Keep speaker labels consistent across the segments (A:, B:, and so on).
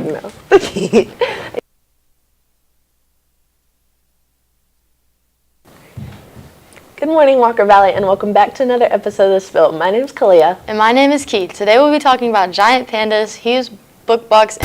A: No. Good morning, Walker Valley, and welcome back to another episode of The Spill. My name is Kalia.
B: And my name is Keith. Today we'll be talking about giant pandas, Hughes Book Box,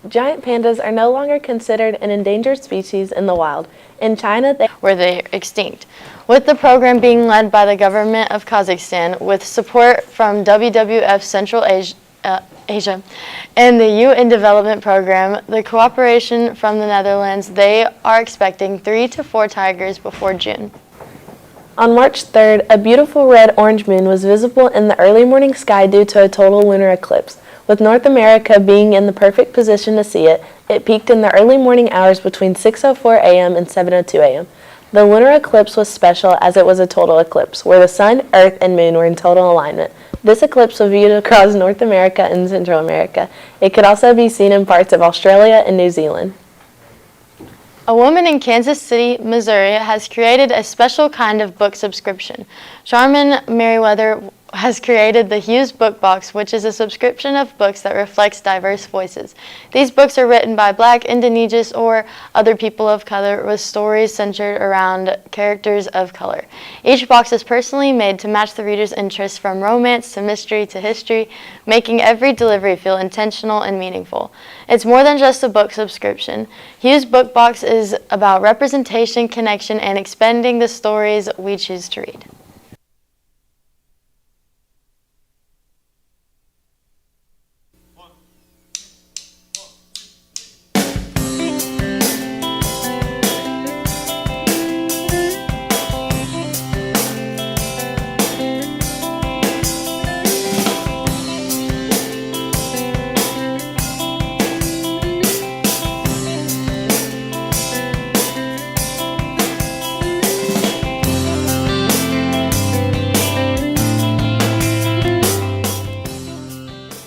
A: Giant pandas are no longer considered an endangered species in the wild. In China,
B: they're extinct, with the program being led by the government of Kazakhstan with support from WWF Central Asia and the UN Development Program, the cooperation from the Netherlands. They are expecting 3 to 4 tigers before June.
A: On March 3rd, a beautiful red-orange moon was visible in the early morning sky due to a total lunar eclipse. With North America being in the perfect position to see it, it peaked in the early morning hours between 6:04 a.m. and 7:02 a.m. The lunar eclipse was special as it was a total eclipse, where the sun, earth, and moon were in total alignment. This eclipse was viewed across North America and Central America. It could also be seen in parts of Australia and New Zealand.
B: A woman in Kansas City, Missouri, has created a special kind of book subscription. Charmin Merriweather has created the Hughes Book Box, which is a subscription of books that reflects diverse voices. These books are written by Black, Indigenous, or other people of color with stories centered around characters of color. Each box is personally made to match the reader's interests from romance to mystery to history, making every delivery feel intentional and meaningful. It's more than just a book subscription. Hughes Book Box is about representation, connection, and expanding the stories we choose to read.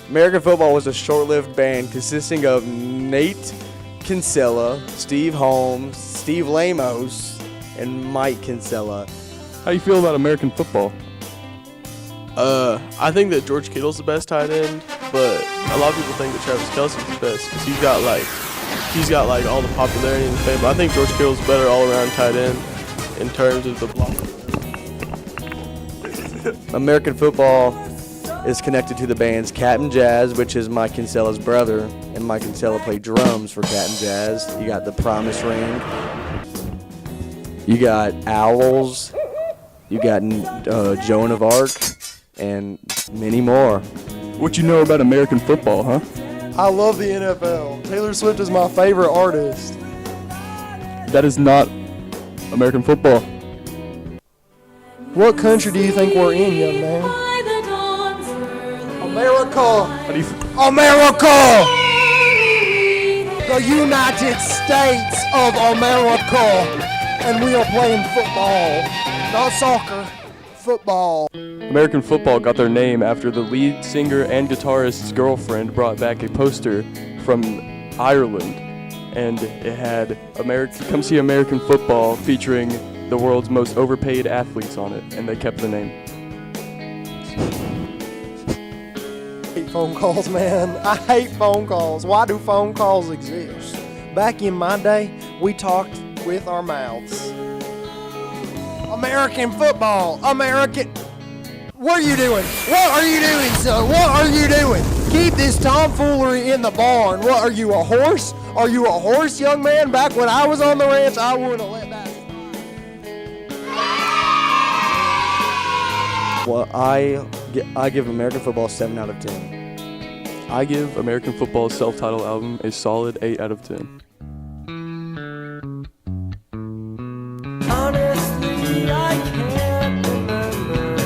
C: American Football was a short-lived band consisting of Nate Kinsella, Steve Holmes, Steve Lamos, and Mike Kinsella.
D: How you feel about American football?
E: I think that George Kittle's the best tight end, but a lot of people think that Travis Kelce's the best because he's got like all the popularity and fame. But I think George Kittle's a better all-around tight end in terms of the block.
C: American Football is connected to the bands Captain Jazz, which is Mike Kinsella's brother, and Mike Kinsella played drums for Captain Jazz. You got the Promise Ring. You got Owls. You got Joan of Arc, and many more.
D: What you know about American football, huh?
F: I love the NFL. Taylor Swift is my favorite artist.
D: That is not American football.
F: What country do you think we're in, young man? America! America! The United States of America! And we are playing football. Not soccer. Football.
D: American football got their name after the lead singer and guitarist's girlfriend brought back a poster from Ireland, and it had Come See American Football featuring the world's most overpaid athletes on it, and they kept the name.
F: I hate phone calls, man. I hate phone calls. Why do phone calls exist? Back in my day, we talked with our mouths. American football. What are you doing? What are you doing, son? What are you doing? Keep this tomfoolery in the barn. What, are you a horse? Are you a horse, young man? Back when I was on the ranch, I wouldn't have let that.
C: Well, I give American Football 7 out of 10.
D: I give American Football's self-titled album a solid 8 out of 10.
G: Honestly, I can't remember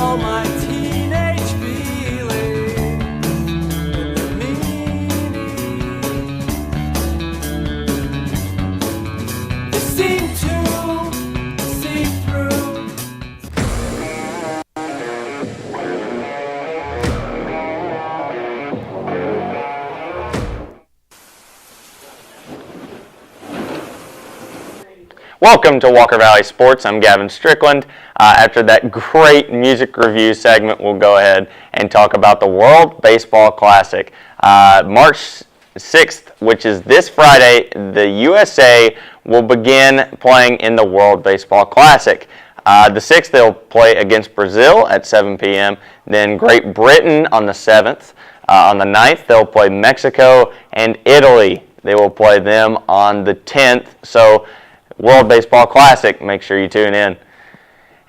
G: all my teenage feelings and the meaning
H: Welcome to Walker Valley Sports. I'm Gavin Strickland. After that great music review segment, we'll go ahead and talk about the World Baseball Classic. March 6th, which is this Friday, the USA will begin playing in the World Baseball Classic. The 6th, they'll play against Brazil at 7 p.m., then Great Britain on the 7th. On the 9th, they'll play Mexico and Italy. They will play them on the 10th. So, World Baseball Classic, make sure you tune in.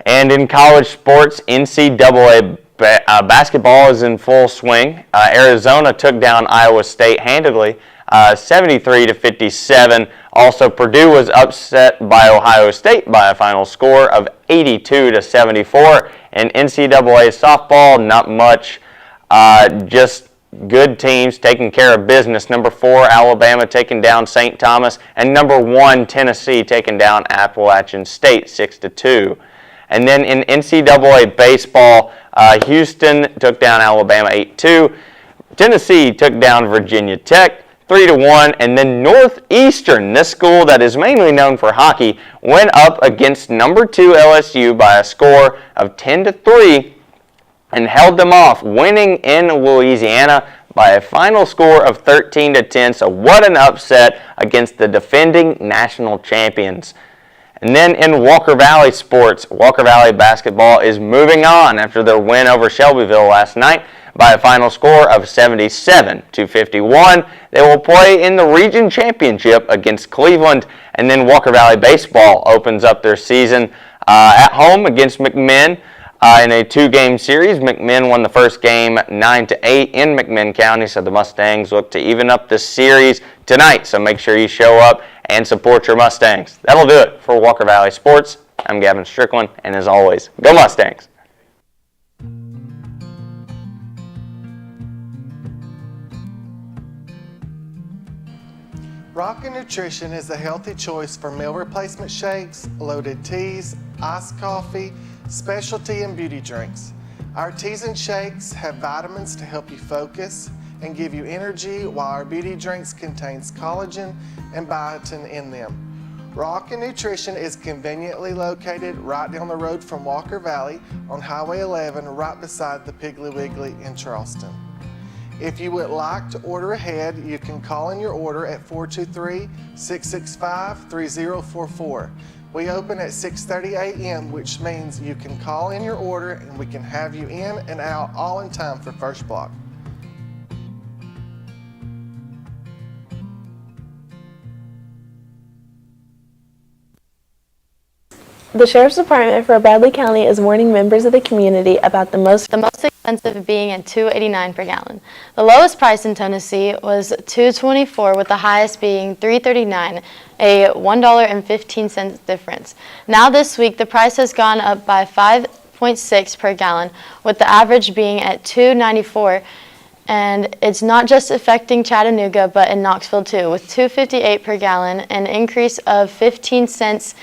H: And in college sports, NCAA basketball is in full swing. Arizona took down Iowa State handedly, 73-57. Also, Purdue was upset by Ohio State by a final score of 82-74. And NCAA softball, not much, just good teams taking care of business. Number 4, Alabama taking down St. Thomas, and number 1, Tennessee taking down Appalachian State 6-2. And then in NCAA baseball, Houston took down Alabama 8-2. Tennessee took down Virginia Tech 3-1, and then Northeastern, this school that is mainly known for hockey, went up against number 2 LSU by a score of 10-3. and held them off, winning in Louisiana by a final score of 13-10. So what an upset against the defending national champions. And then in Walker Valley sports, Walker Valley basketball is moving on after their win over Shelbyville last night by a final score of 77-51. They will play in the region championship against Cleveland. And then Walker Valley baseball opens up their season at home against McMinn. In a 2-game series, McMinn won the first game 9-8 in McMinn County, so the Mustangs look to even up the series tonight. So make sure you show up and support your Mustangs. That'll do it for Walker Valley Sports. I'm Gavin Strickland, and as always, go Mustangs!
I: Rockin' Nutrition is a healthy choice for meal replacement shakes, loaded teas, iced coffee, specialty and beauty drinks. Our teas and shakes have vitamins to help you focus and give you energy, while our beauty drinks contains collagen and biotin in them. Rockin' Nutrition is conveniently located right down the road from Walker Valley on Highway 11, right beside the Piggly Wiggly in Charleston. If you would like to order ahead, you can call in your order at 423-665-3044. We open at 6:30 a.m., which means you can call in your order and we can have you in and out all in time for first block.
A: The Sheriff's Department for Bradley County is warning members of the community about the most
B: expensive being at $2.89 per gallon. The lowest price in Tennessee was $2.24, with the highest being $3.39, a $1.15 difference. Now this week, the price has gone up by 5.6 per gallon, with the average being at $2.94. And it's not just affecting Chattanooga, but in Knoxville too, with $2.58 per gallon, an increase of 15 cents,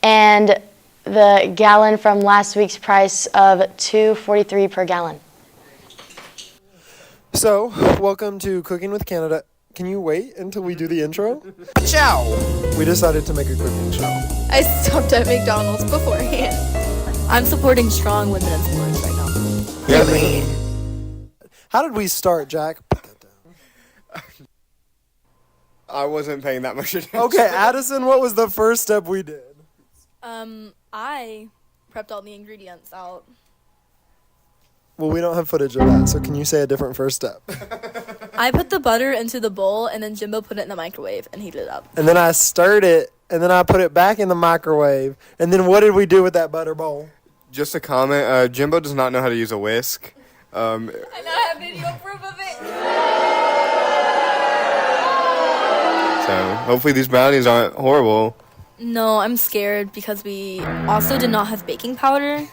B: and the gallon from last week's price of $2.43 per gallon.
F: So, welcome to Cooking with Canada. Can you wait until we do the intro?
J: Ciao!
F: We decided to make a cooking show.
K: I stopped at McDonald's beforehand. I'm supporting strong women in sports right now.
F: Really? How did we start, Jack? Put that down.
J: I wasn't paying that much attention.
F: Okay, Addison, what was the first step we did?
K: I prepped all the ingredients out.
F: Well, we don't have footage of that, so can you say a different first step?
K: I put the butter into the bowl, and then Jimbo put it in the microwave and heated it up.
F: And then I stirred it, and then I put it back in the microwave. And then what did we do with that butter bowl?
J: Just a comment, Jimbo does not know how to use a whisk.
K: I now have video proof of it.
J: So, hopefully these brownies aren't horrible.
K: No, I'm scared because we also did not have baking powder.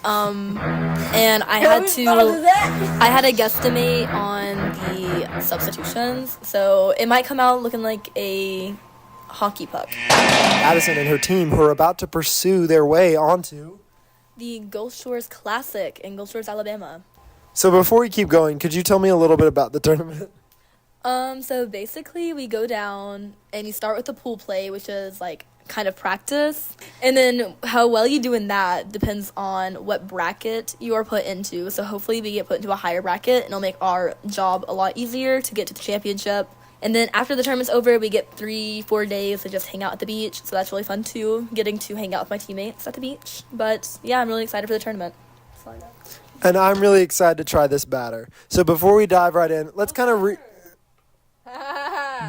K: And I had to guesstimate on the substitutions, so it might come out looking like a hockey puck.
F: Addison and her team, who are about to pursue their way onto
K: The Gulf Shores Classic in Gulf Shores, Alabama.
F: So before we keep going, could you tell me a little bit about the tournament?
K: So basically we go down and you start with the pool play, which is like kind of practice. And then how well you do in that depends on what bracket you are put into. So hopefully we get put into a higher bracket and it'll make our job a lot easier to get to the championship. And then after the tournament's over, we get 3-4 days to just hang out at the beach. So that's really fun too, getting to hang out with my teammates at the beach. But yeah, I'm really excited for the tournament.
F: And I'm really excited to try this batter. So before we dive right in, let's kind of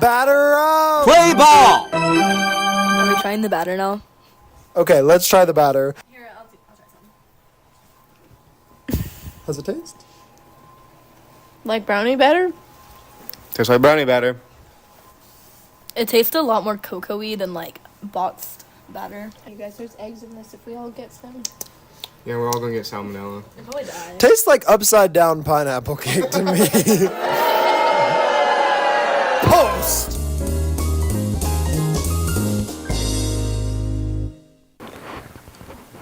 F: batter up!
G: Play ball!
K: Are we trying the batter now?
F: Okay, let's try the batter.
K: Here, I'll try some.
F: How's it taste?
A: Like brownie batter?
J: Tastes like brownie batter.
K: It tastes a lot more cocoa-y than like boxed batter.
A: You guys, there's eggs in this if we all get some.
J: Yeah, we're all gonna get salmonella.
K: I'll probably die.
F: Tastes like upside down pineapple cake to me. Post!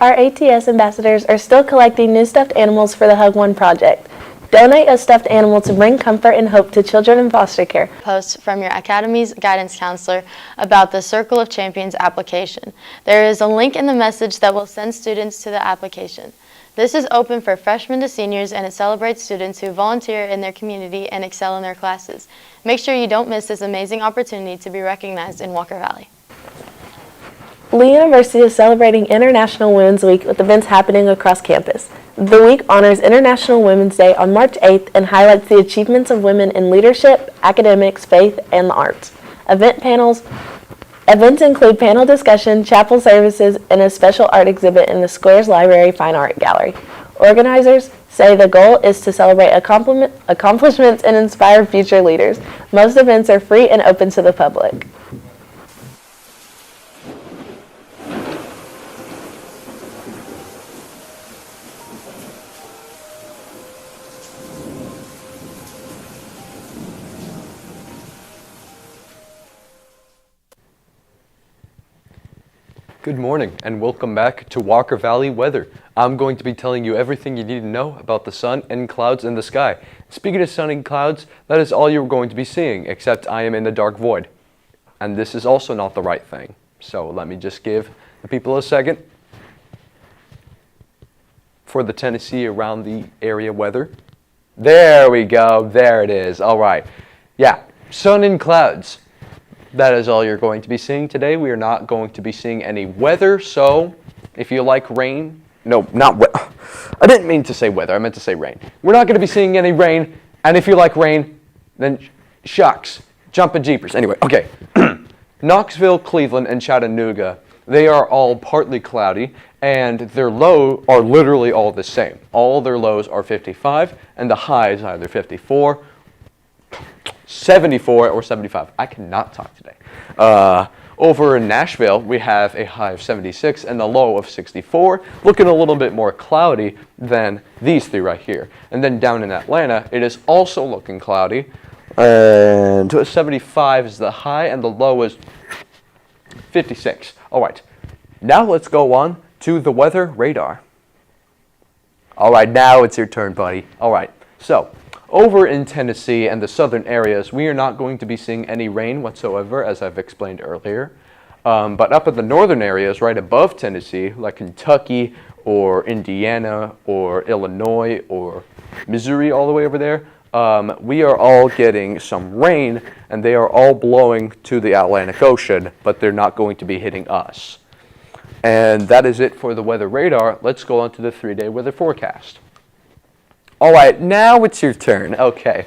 A: Our ATS ambassadors are still collecting new stuffed animals for the Hug One project. Donate a stuffed animal to bring comfort and hope to children in foster care.
B: Post from your Academy's guidance counselor about the Circle of Champions application. There is a link in the message that will send students to the application. This is open for freshmen to seniors, and it celebrates students who volunteer in their community and excel in their classes. Make sure you don't miss this amazing opportunity to be recognized in Walker Valley.
A: Lee University is celebrating International Women's Week with events happening across campus. The week honors International Women's Day on March 8th and highlights the achievements of women in leadership, academics, faith, and the arts. Events include panel discussion, chapel services, and a special art exhibit in the Squares Library Fine Art Gallery. Organizers say the goal is to celebrate accomplishments and inspire future leaders. Most events are free and open to the public.
L: Good morning and welcome back to Walker Valley Weather. I'm going to be telling you everything you need to know about the sun and clouds in the sky. Speaking of sun and clouds, that is all you're going to be seeing, except I am in the dark void. And this is also not the right thing. So let me just give the people a second for the Tennessee around the area weather. There we go, there it is. All right, yeah, sun and clouds. That is all you're going to be seeing today. We are not going to be seeing any weather, so if you like rain, no, not weather. I didn't mean to say weather, I meant to say rain. We're not going to be seeing any rain, and if you like rain, then shucks, jumpin' jeepers. Anyway, okay. Knoxville, Cleveland, and Chattanooga, they are all partly cloudy, and their low are literally all the same. All their lows are 55, and the highs either 54, 74 or 75. I cannot talk today. Over in Nashville, we have a high of 76 and a low of 64, looking a little bit more cloudy than these three right here. And then down in Atlanta, it is also looking cloudy, and 75 is the high and the low is 56. All right, now let's go on to the weather radar. All right, now it's your turn, buddy. All right, so over in Tennessee and the southern areas, we are not going to be seeing any rain whatsoever, as I've explained earlier. But up in the northern areas, right above Tennessee, like Kentucky or Indiana or Illinois or Missouri all the way over there, we are all getting some rain, and they are all blowing to the Atlantic Ocean, but they're not going to be hitting us. And that is it for the weather radar. Let's go on to the 3-day weather forecast. All right, now it's your turn. Okay,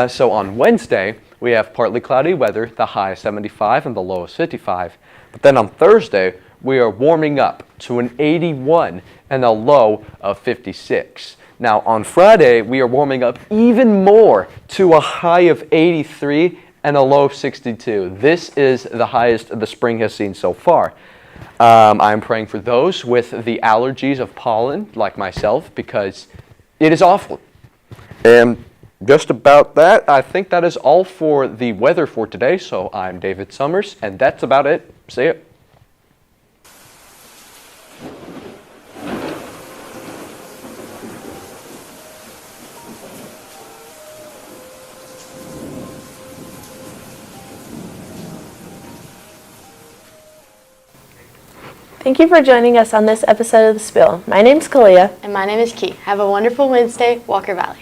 L: so on Wednesday, we have partly cloudy weather, the high is 75 and the low is 55. But then on Thursday, we are warming up to an 81 and a low of 56. Now on Friday, we are warming up even more to a high of 83 and a low of 62. This is the highest the spring has seen so far. I'm praying for those with the allergies of pollen, like myself, because it is awful. And just about that, I think that is all for the weather for today. So I'm David Summers, and that's about it. See ya.
A: Thank you for joining us on this episode of The Spill. My name's Kalia.
B: And my name is Key. Have a wonderful Wednesday, Walker Valley.